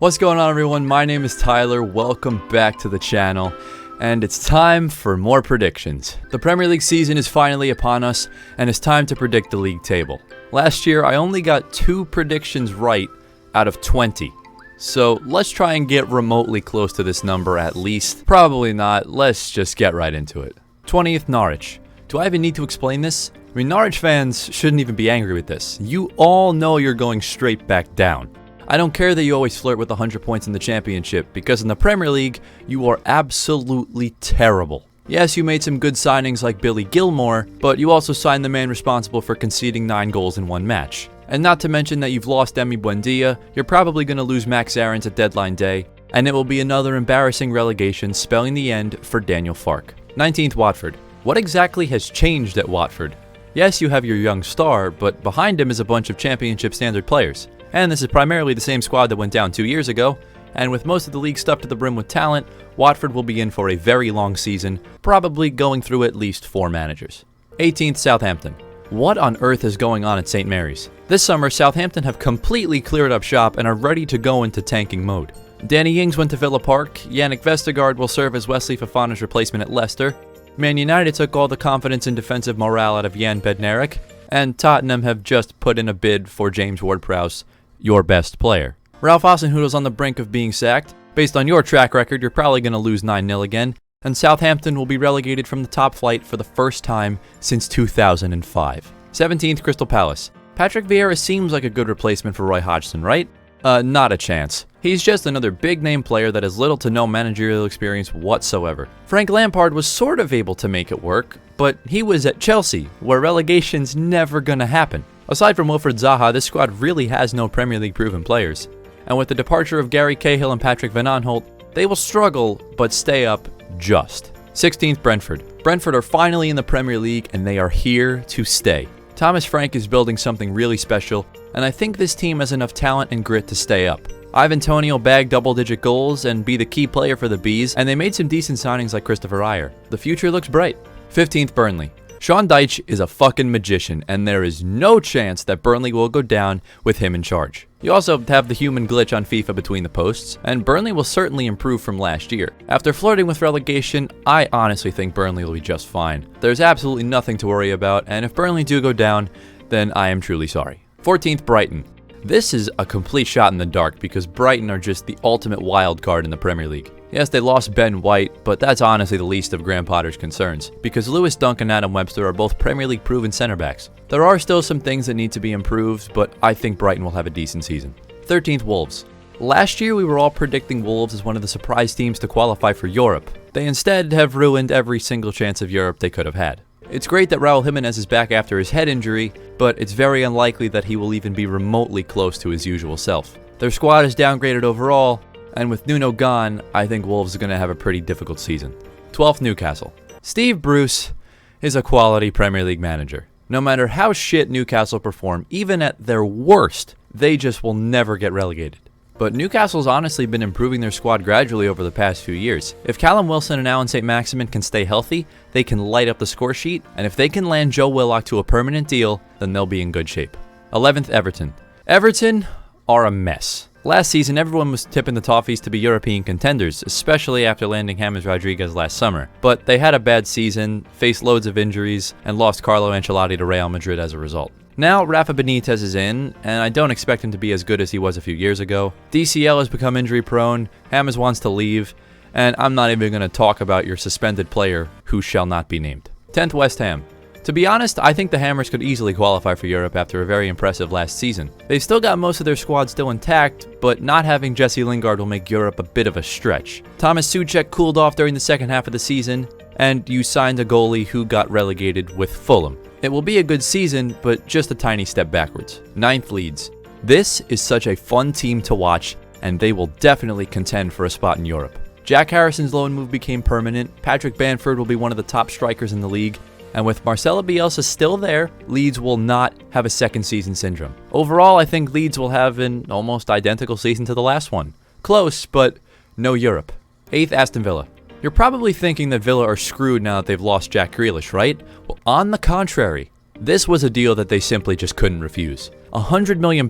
What's going on, everyone? My name is Tyler. Welcome back to the channel. And it's time for more predictions. The Premier League season is finally upon us, and it's time to predict the league table. Last year, I only got 2 predictions right out of 20. So let's try and get remotely close to this number at least. Probably not. Let's just get right into it. 20th, Norwich. Do I even need to explain this? I mean, Norwich fans shouldn't even be angry with this. You all know you're going straight back down. I don't care that you always flirt with 100 points in the championship, because in the Premier League, you are absolutely terrible. Yes, you made some good signings like Billy Gilmore, but you also signed the man responsible for conceding 9 goals in one match. And not to mention that you've lost Emi Buendia, you're probably going to lose Max Aarons at deadline day, and it will be another embarrassing relegation, spelling the end for Daniel Farke. 19th, Watford. What exactly has changed at Watford? Yes, you have your young star, but behind him is a bunch of championship standard players. And this is primarily the same squad that went down 2 years ago, and with most of the league stuffed to the brim with talent, Watford will be in for a very long season, probably going through at least 4 managers. 18th, Southampton. What on earth is going on at St. Mary's? This summer, Southampton have completely cleared up shop and are ready to go into tanking mode. Danny Ings went to Villa Park, Yannick Vestergaard will serve as Wesley Fofana's replacement at Leicester, Man United took all the confidence and defensive morale out of Jan Bednarek, and Tottenham have just put in a bid for James Ward-Prowse, your best player. Ralph Hasenhüttl's on the brink of being sacked. Based on your track record, you're probably going to lose 9-0 again, and Southampton will be relegated from the top flight for the first time since 2005. 17th, Crystal Palace. Patrick Vieira seems like a good replacement for Roy Hodgson, right? Not a chance. He's just another big-name player that has little to no managerial experience whatsoever. Frank Lampard was sort of able to make it work, but he was at Chelsea, where relegation's never gonna happen. Aside from Wilfried Zaha, this squad really has no Premier League proven players. And with the departure of Gary Cahill and Patrick Van Aanholt, they will struggle, but stay up just. 16th, Brentford. Brentford are finally in the Premier League, and they are here to stay. Thomas Frank is building something really special, and I think this team has enough talent and grit to stay up. Ivan Toney will bag double-digit goals and be the key player for the Bees, and they made some decent signings like Christopher Ayer. The future looks bright. 15th, Burnley. Sean Dyche is a fucking magician, and there is no chance that Burnley will go down with him in charge. You also have the human glitch on FIFA between the posts, and Burnley will certainly improve from last year. After flirting with relegation, I honestly think Burnley will be just fine. There's absolutely nothing to worry about, and if Burnley do go down, then I am truly sorry. 14th, Brighton. This is a complete shot in the dark because Brighton are just the ultimate wild card in the Premier League. Yes, they lost Ben White, but that's honestly the least of Graham Potter's concerns, because Lewis Dunk and Adam Webster are both Premier League proven center backs. There are still some things that need to be improved, but I think Brighton will have a decent season. 13th, Wolves. Last year we were all predicting Wolves as one of the surprise teams to qualify for Europe. They instead have ruined every single chance of Europe they could have had. It's great that Raul Jimenez is back after his head injury, but it's very unlikely that he will even be remotely close to his usual self. Their squad is downgraded overall, and with Nuno gone, I think Wolves are going to have a pretty difficult season. 12th, Newcastle. Steve Bruce is a quality Premier League manager. No matter how shit Newcastle perform, even at their worst, they just will never get relegated. But Newcastle's honestly been improving their squad gradually over the past few years. If Callum Wilson and Alan St. Maximin can stay healthy, they can light up the score sheet, and if they can land Joe Willock to a permanent deal, then they'll be in good shape. 11th, Everton. Everton are a mess. Last season, everyone was tipping the Toffees to be European contenders, especially after landing James Rodriguez last summer. But they had a bad season, faced loads of injuries, and lost Carlo Ancelotti to Real Madrid as a result. Now, Rafa Benitez is in, and I don't expect him to be as good as he was a few years ago. DCL has become injury prone, James wants to leave, and I'm not even going to talk about your suspended player who shall not be named. 10th, West Ham. To be honest, I think the Hammers could easily qualify for Europe after a very impressive last season. They've still got most of their squad still intact, but not having Jesse Lingard will make Europe a bit of a stretch. Thomas Souček cooled off during the second half of the season, and you signed a goalie who got relegated with Fulham. It will be a good season, but just a tiny step backwards. 9th, Leeds. This is such a fun team to watch, and they will definitely contend for a spot in Europe. Jack Harrison's loan move became permanent, Patrick Bamford will be one of the top strikers in the league, and with Marcelo Bielsa still there, Leeds will not have a second season syndrome. Overall, I think Leeds will have an almost identical season to the last one. Close, but no Europe. 8th, Aston Villa. You're probably thinking that Villa are screwed now that they've lost Jack Grealish, right? Well, on the contrary, this was a deal that they simply just couldn't refuse. £100 million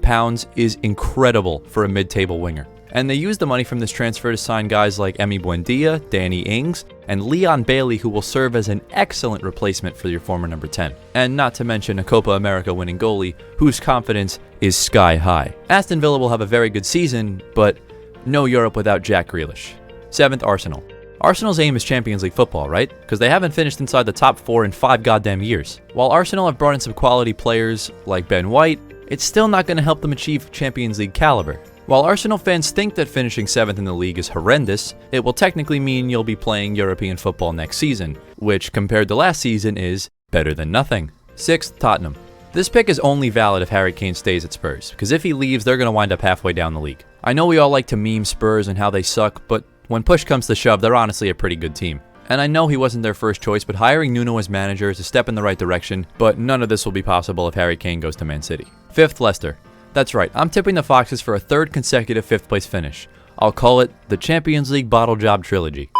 is incredible for a mid-table winger. And they used the money from this transfer to sign guys like Emi Buendia, Danny Ings, and Leon Bailey, who will serve as an excellent replacement for your former number 10. And not to mention a Copa America winning goalie, whose confidence is sky high. Aston Villa will have a very good season, but no Europe without Jack Grealish. 7th, Arsenal. Arsenal's aim is Champions League football, right? Because they haven't finished inside the top 4 in 5 goddamn years. While Arsenal have brought in some quality players like Ben White, it's still not going to help them achieve Champions League caliber. While Arsenal fans think that finishing 7th in the league is horrendous, it will technically mean you'll be playing European football next season, which compared to last season is better than nothing. 6th, Tottenham. This pick is only valid if Harry Kane stays at Spurs, because if he leaves, they're going to wind up halfway down the league. I know we all like to meme Spurs and how they suck, but when push comes to shove, they're honestly a pretty good team. And I know he wasn't their first choice, but hiring Nuno as manager is a step in the right direction, but none of this will be possible if Harry Kane goes to Man City. 5th, Leicester. That's right, I'm tipping the Foxes for a 3rd consecutive 5th place finish. I'll call it the Champions League Bottle Job Trilogy.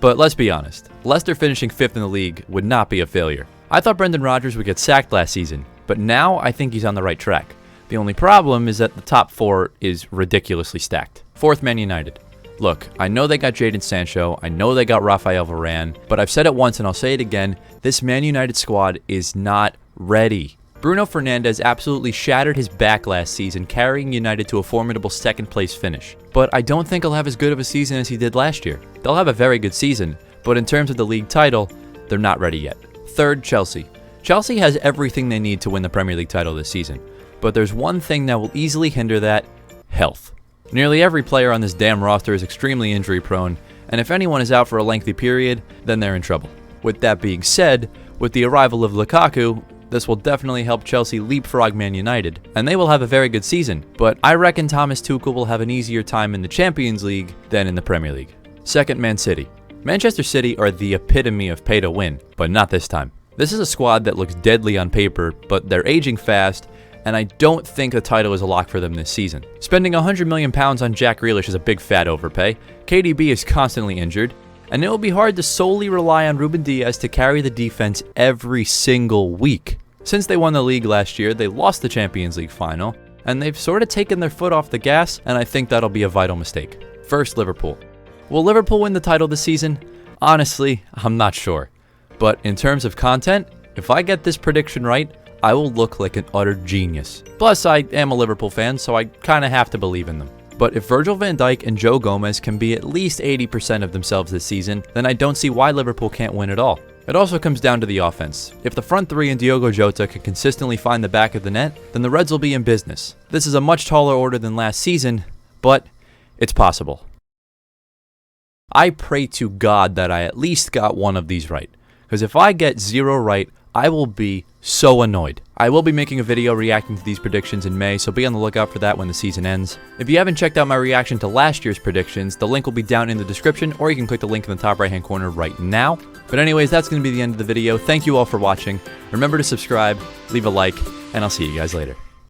But let's be honest, Leicester finishing 5th in the league would not be a failure. I thought Brendan Rodgers would get sacked last season, but now I think he's on the right track. The only problem is that the top 4 is ridiculously stacked. 4th, Man United. Look, I know they got Jadon Sancho, I know they got Rafael Varane, but I've said it once and I'll say it again, this Man United squad is not ready. Bruno Fernandes absolutely shattered his back last season, carrying United to a formidable 2nd place finish. But I don't think he'll have as good of a season as he did last year. They'll have a very good season, but in terms of the league title, they're not ready yet. 3rd, Chelsea. Chelsea has everything they need to win the Premier League title this season, but there's one thing that will easily hinder that: health. Nearly every player on this damn roster is extremely injury prone, and if anyone is out for a lengthy period, then they're in trouble. With that being said, with the arrival of Lukaku, this will definitely help Chelsea leapfrog Man United, and they will have a very good season, but I reckon Thomas Tuchel will have an easier time in the Champions League than in the Premier League. 2nd, Man City. Manchester City are the epitome of pay to win, but not this time. This is a squad that looks deadly on paper, but they're aging fast, and I don't think the title is a lock for them this season. Spending £100 million on Jack Grealish is a big fat overpay. KDB is constantly injured, and it will be hard to solely rely on Ruben Diaz to carry the defense every single week. Since they won the league last year, they lost the Champions League final, and they've sort of taken their foot off the gas, and I think that'll be a vital mistake. 1st, Liverpool. Will Liverpool win the title this season? Honestly, I'm not sure. But in terms of content, if I get this prediction right, I will look like an utter genius. Plus, I am a Liverpool fan, so I kinda have to believe in them. But if Virgil van Dijk and Joe Gomez can be at least 80% of themselves this season, then I don't see why Liverpool can't win at all. It also comes down to the offense. If the front 3 and Diogo Jota can consistently find the back of the net, then the Reds will be in business. This is a much taller order than last season, but it's possible. I pray to God that I at least got one of these right, because if I get 0 right, I will be so annoyed. I will be making a video reacting to these predictions in May, so be on the lookout for that when the season ends. If you haven't checked out my reaction to last year's predictions, the link will be down in the description, or you can click the link in the top right hand corner right now. But anyways, that's going to be the end of the video. Thank you all for watching. Remember to subscribe, leave a like, and I'll see you guys later.